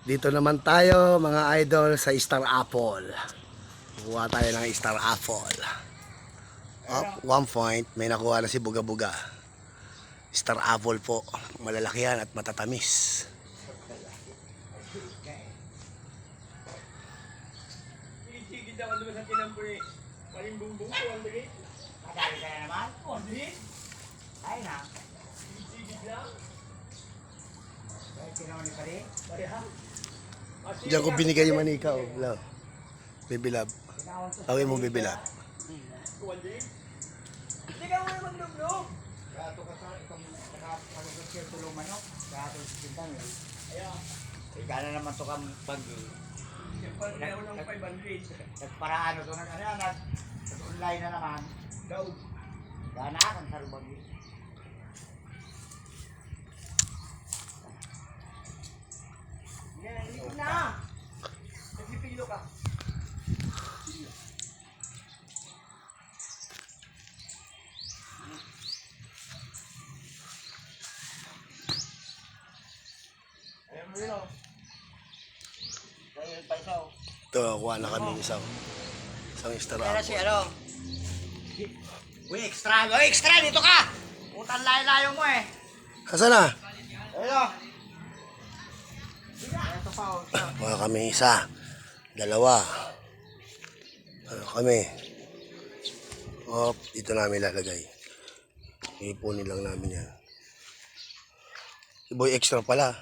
Dito naman tayo mga idol sa Star Apple. Kuha tayo ng Star Apple. Up, 1 point. May nakuha na si Buga Buga. Star Apple po. Malalaki yan at matatamis. Sigid ako doon sa tinamburi. Paling bumbong ko, Andre. Madali ka na naman? Andre? Ay na. Sigid lang. Dahil tinaman ni pare. Pareha. Diyan ko binigay yung manika. Oh, love. Baby love. Tawin mo baby love. Andre? Hindi ka mo naman lublob. Gato ka sa itong nakapagkakasir tulong manok. Gato sa sintang eh. Ayan. Gana naman to kang pag... Siyempre, kaya ko ng 500. Nagparaan to ng ano, nag-online na naman. Daw. Gana kang sarubag eh. Yan, hindi ko na. Nagsipilo ka. Ayan mo yun o. Dahil pa isaw. Ito, kuha na kami isang Star Kaya si Apple. ano? Uy, extra! Uy, extra! Dito ka! Utang layo-layo mo eh. Asa na? Ayun o. Ito pa o. Kuha kami isa. Dalawa. Ano kami? Op, dito namin lalagay. Ipunin lang namin yan. Si Boy extra pala.